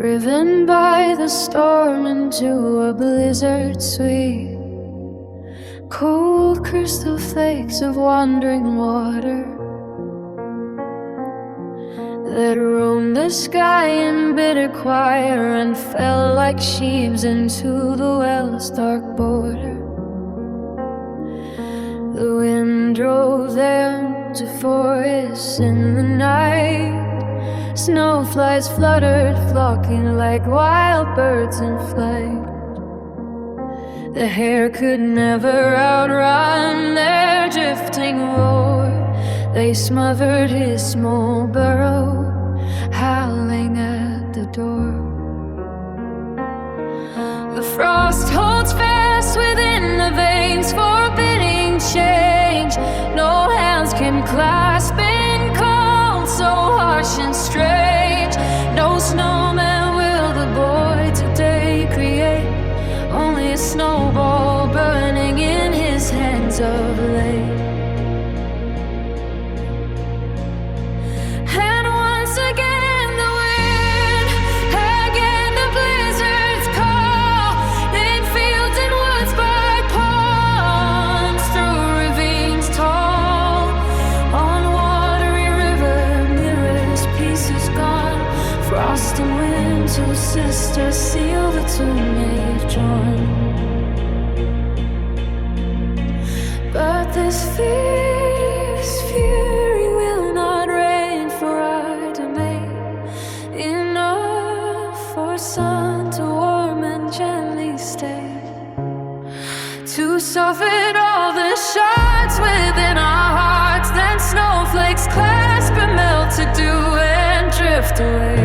driven by the storm into a blizzard sweet. Cold crystal flakes of wandering water that roamed the sky in bitter choir and fell like sheaves into the well's dark border. The wind drove them to forests in the night. Snowflies fluttered, flocking like wild birds in flight. The hare could never outrun their drifting roar. They smothered his small burrow, howling at the door. The frost holds fast within the veins, forbidding change. No hands can clasp in cold so harsh and strange. No snowman will the boy today create, only a snowball burning in his hands of late. And once again the wind, again the blizzards call, in fields and woods, by ponds, through ravines tall, on watery river mirrors, pieces gone. Frost and wind, two sisters seal the tomb they've drawn. But this fierce fury will not reign for our domain. Enough for sun to warm and gently stay, to soften all the shards within our hearts. Then snowflakes clasp and melt to dew and drift away.